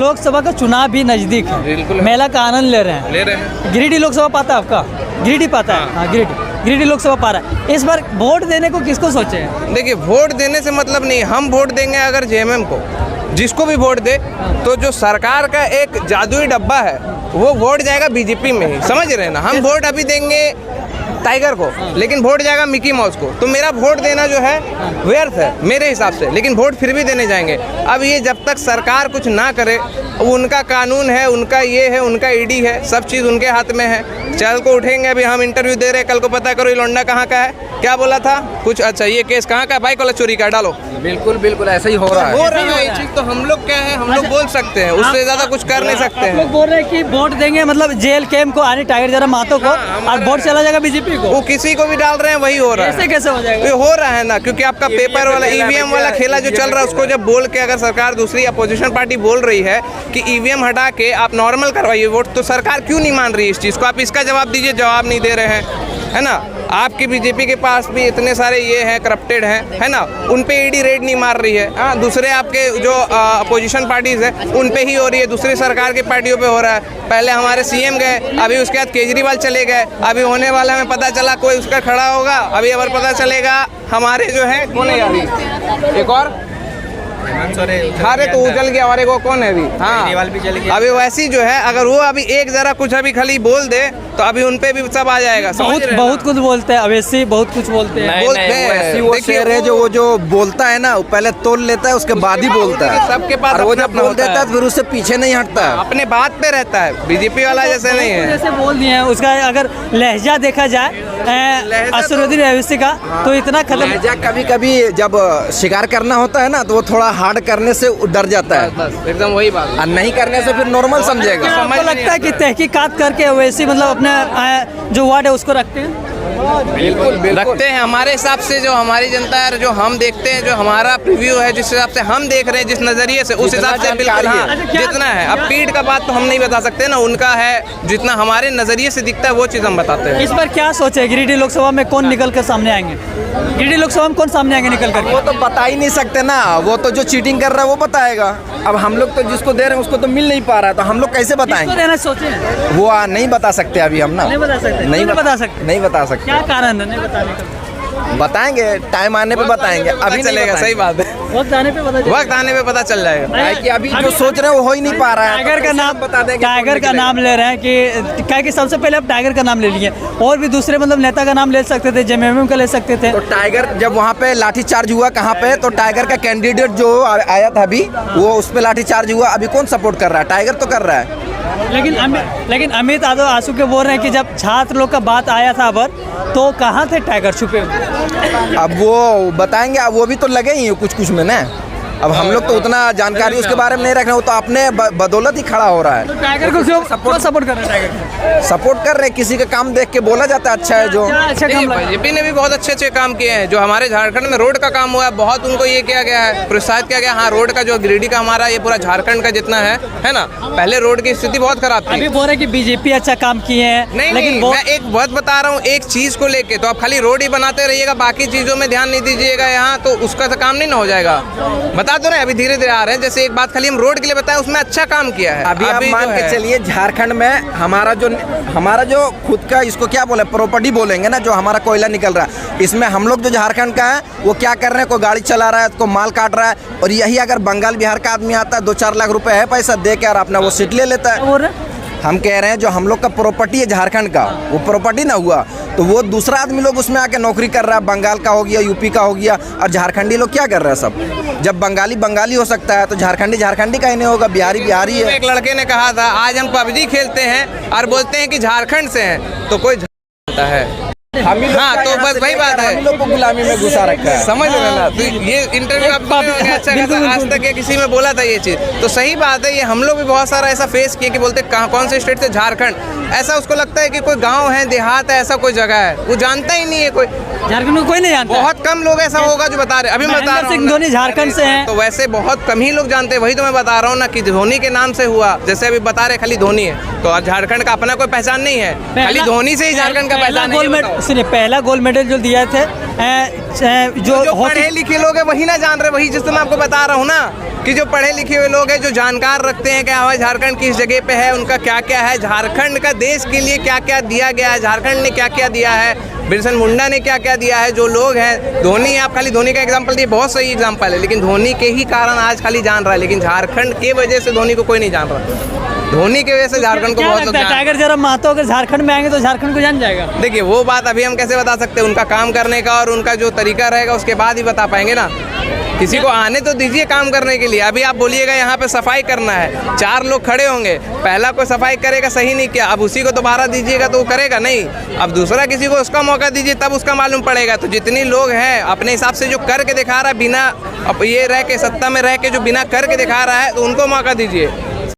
लोकसभा का चुनाव भी नजदीक है, मेला का आनंद ले रहे हैं। गिरिडीह लोकसभा पाता है आपका? गिरिडीह पाता है? हाँ, गिरिडीह लोकसभा पा रहा है। इस बार वोट देने को किसको सोचे हैं? देखिए, वोट देने से मतलब नहीं, हम वोट देंगे अगर जेएमएम को, जिसको भी वोट दे, तो जो सरकार का एक जादुई डब्बा है वो वोट जाएगा बीजेपी में ही, समझ रहे हैं ना। हम वोट अभी देंगे टाइगर को, लेकिन वोट जाएगा मिकी माउस को, तो मेरा वोट देना जो है व्यर्थ है मेरे हिसाब से, लेकिन वोट फिर भी देने जाएंगे। अब ये जब तक सरकार कुछ ना करे, उनका कानून है, उनका ये है, उनका ईडी है, सब चीज़ उनके हाथ में है। चल को उठेंगे, अभी हम इंटरव्यू दे रहे हैं, कल को पता करो ये लौंडा कहाँ का है, क्या बोला था कुछ, अच्छा ये केस कहाँ का है, बाइक वाला चोरी का, डालो। बिल्कुल बिल्कुल ऐसा ही हो रहा है ये चीज़ तो हम लोग क्या है, हम लोग बोल सकते हैं, उससे ज़्यादा कुछ कर नहीं सकते हैं। लोग बोल रहे हैं कि वोट देंगे मतलब जेल कैम्प को आने टाइगर जरा मातो को, और वोट चला जाएगा बीजेपी को। वो किसी को भी डाल रहे हैं, वही हो रहा है। ऐसे कैसे हो जाएगा? ये हो रहा है ना, क्योंकि आपका पेपर वाला ईवीएम वाला खेला जो चल रहा है, उसको जब बोल के अगर सरकार दूसरी अपोजिशन पार्टी बोल रही है कि ईवीएम हटा के आप नॉर्मल करवाइए वोट, तो सरकार क्यों नहीं मान रही है इस चीज़ को? आप इसका जवाब दीजिए, जवाब नहीं दे रहे हैं, है ना। आपकी बीजेपी के पास भी इतने सारे ये हैं, करप्टेड हैं, है ना, उन पे ईडी रेड नहीं मार रही है। हाँ, दूसरे आपके जो अपोजिशन पार्टीज है उन पे ही हो रही है, दूसरी सरकार की पार्टियों पे हो रहा है। पहले हमारे सीएम गए, अभी उसके बाद केजरीवाल चले गए, अभी होने वाला में पता चला कोई उसका खड़ा होगा, अभी अगर पता चलेगा हमारे जो है कौन है अभी एक और अरे तो उजल गया, हमारे को कौन है अभी, हाँ भी चल गया। अभी वैसी जो है, अगर वो अभी एक जरा कुछ अभी खाली बोल दे तो अभी उन पे भी सब आ जाएगा। बहुत कुछ बोलते हैं अवैसी, बहुत कुछ बोलते हैं। वो शेर है जो वो जो बोलता है ना, वो पहले तोल लेता है, उसके बाद ही बोलता है। सबके पास वो जब बोल देता है फिर उससे पीछे नहीं हटता है, अपने बात पे रहता है। बीजेपी वाला जैसे नहीं है, जैसे बोल दिए हैं, उसका अगर लहजा देखा जाए असरुद्दीन अवैसी का, तो इतना खतरनाक। कभी कभी जब शिकार करना होता है ना, तो वो थोड़ा हार्ड करने से डर जाता है, बस एकदम वही बात, और नहीं करने से फिर नॉर्मल समझेगा। हमको लगता है कि तहकीकात करके अवैसी मतलब अपने जो वार्ड है उसको रखते हैं। बिल्कुल रखते हैं। हमारे हिसाब से जो हमारी जनता है, जो हम देखते हैं, जो हमारा प्रीव्यू है, जिस हिसाब से हम देख रहे हैं, जिस नजरिए से, उस हिसाब से बिल्कुल हाँ, जितना है। अब पीठ का बात तो हम नहीं बता सकते ना, उनका है, जितना हमारे नजरिए से दिखता है वो चीज़ हम बताते हैं। इस बार क्या सोचे, गिरिडीह लोकसभा में कौन निकल कर सामने आएंगे? गिरिडीह लोकसभा में कौन सामने आएंगे निकल कर? वो तो बता ही नहीं सकते ना, वो तो जो चीटिंग कर रहा है वो बताएगा। अब हम लोग तो जिसको दे रहे हैं उसको तो मिल नहीं पा रहा है, तो हम लोग कैसे बताएंगे? देना सोचे वो नहीं बता सकते अभी हम ना, नहीं बता सकते, नहीं बता सकते। क्या कारण है नहीं बताने का? बताएंगे, टाइम आने पे बताएंगे, अभी चलेगा। सही बात है, वक्त आने पे पता चल जाएगा। कि अभी जो सोच रहे हैं वो हो ही नहीं पा रहा है। टाइगर का नाम बता देंगे, टाइगर का नाम ले रहे हैं कि क्या कि सबसे पहले आप टाइगर का नाम ले लिए, और भी दूसरे मतलब नेता का नाम ले सकते थे, जेएमएम का ले सकते थे। तो टाइगर जब वहाँ पे लाठीचार्ज हुआ कहाँ पे, तो टाइगर का कैंडिडेट जो आया था अभी, वो उस पे लाठीचार्ज हुआ, अभी कौन सपोर्ट कर रहा है? टाइगर तो कर रहा है। लेकिन अमित यादव आंसू के बोल रहे हैं कि जब छात्र लोग का बात आया था अबर, तो कहाँ थे टाइगर छुपे हुए? अब वो बताएंगे, अब वो भी तो लगे ही कुछ में ना। अब हम लोग तो उतना जानकारी उसके बारे में नहीं रख रहे, वो तो अपने बदौलत ही खड़ा हो रहा है। तो टाइगर को क्यों सपोर्ट कर रहे हैं? टाइगर सपोर्ट कर रहे हैं, किसी का काम देख के बोला जाता है अच्छा है जो। अच्छा काम बीजेपी ने भी बहुत अच्छे काम किए हैं। जो हमारे झारखंड में रोड का काम हुआ है, बहुत उनको ये किया गया है, प्रोत्साहित किया गया। हाँ, रोड का जो गिरिडीह का हमारा ये पूरा झारखंड का जितना है ना, पहले रोड की स्थिति बहुत खराब थी। अभी बोल रहे कि बीजेपी अच्छा काम किए हैं, नहीं, मैं एक बात बता रहा हूँ, एक चीज को लेके तो आप खाली रोड ही बनाते रहिएगा, बाकी चीजों में ध्यान नहीं दीजिएगा यहाँ, तो उसका तो काम नहीं ना हो जाएगा। बता दो ना, अभी धीरे धीरे आ रहे हैं। जैसे एक बात खाली हम रोड के लिए बताएं, उसमें अच्छा काम किया है। अभी आप मान के चलिए, झारखंड में हमारा जो खुद का, इसको क्या बोले, प्रॉपर्टी बोलेंगे ना, जो हमारा कोयला निकल रहा है, इसमें हम लोग जो झारखंड का है वो क्या कर रहे हैं, कोई गाड़ी चला रहा है, कोई माल काट रहा है, और यही अगर बंगाल बिहार का आदमी आता है, 2-4 लाख रुपए है पैसा दे के और अपना वो सीट ले लेता है। हम कह रहे हैं जो हम लोग का प्रॉपर्टी है झारखंड का, वो प्रॉपर्टी ना हुआ तो वो दूसरा आदमी लोग उसमें आके नौकरी कर रहा है, बंगाल का हो गया, यूपी का हो गया, और झारखंडी लोग क्या कर रहे हैं सब। जब बंगाली हो सकता है तो झारखंडी का ही नहीं होगा, बिहारी है। एक लड़के ने कहा था, आज हम पबजी खेलते हैं और बोलते हैं कि झारखंड से हैं, तो कोई जानता है। हाँ, तो बस वही बात है, हम लोग को गुलामी में घुसा रखा है, समझ रहे ना। तो ये इंटरव्यू आप अच्छा खासा आज तक या किसी में बोला था ये चीज़, तो सही बात है। ये हम लोग भी बहुत सारा ऐसा फेस किए कि बोलते कौन से स्टेट से, झारखंड, ऐसा उसको लगता है कि कोई गांव है, देहात है, ऐसा कोई जगह है, वो जानता ही नहीं है। कोई झारखंड में कोई नहीं जानता, बहुत कम लोग ऐसा होगा जो बता रहे। अभी मैं बता रहा हूँ, धोनी झारखंड से हैं, तो वैसे बहुत कम ही लोग जानते हैं। वही तो मैं बता रहा हूँ ना कि धोनी के नाम से हुआ, जैसे अभी बता रहे खाली धोनी है, तो झारखंड का अपना कोई पहचान नहीं है, खाली धोनी से ही झारखंड का पहचान है। सुनिए, पहला गोल्ड मेडल जो दिया थे जो पढ़े लिखे लोग हैं वही ना जान रहे, वही जिस मैं आपको बता रहा हूँ ना कि जो पढ़े लिखे हुए लोग हैं, जो जानकार रखते हैं कि हमारा झारखंड किस जगह पे है, उनका क्या क्या है, झारखंड का देश के लिए क्या क्या दिया गया है, झारखंड ने क्या क्या दिया है, बिरसा मुंडा ने क्या क्या दिया है, जो लोग हैं, धोनी, आप खाली धोनी का एग्जांपल दिए, बहुत सही एग्जांपल है, लेकिन धोनी के ही कारण आज खाली जान रहा है, लेकिन झारखंड के वजह से धोनी को कोई नहीं जान रहा। धोनी की वजह से झारखंड को बहुत लोग जान। टाइगर जरा महतो अगर झारखंड में आएंगे तो झारखंड को जान जाएगा। देखिए वो बात अभी हम कैसे बता सकते हैं, उनका काम करने का और उनका जो तरीका रहेगा उसके बाद ही बता पाएंगे ना। किसी को आने तो दीजिए काम करने के लिए। अभी आप बोलिएगा यहाँ पे सफाई करना है, 4 लोग खड़े होंगे, पहला कोई सफाई करेगा, सही नहीं किया, अब उसी को दोबारा दीजिएगा तो वो करेगा नहीं, अब दूसरा किसी को उसका मौका दीजिए तब उसका मालूम पड़ेगा। तो जितनी लोग हैं अपने हिसाब से जो करके दिखा रहा है, बिना अब ये रह के सत्ता में रह के जो बिना करके दिखा रहा है, तो उनको मौका दीजिए।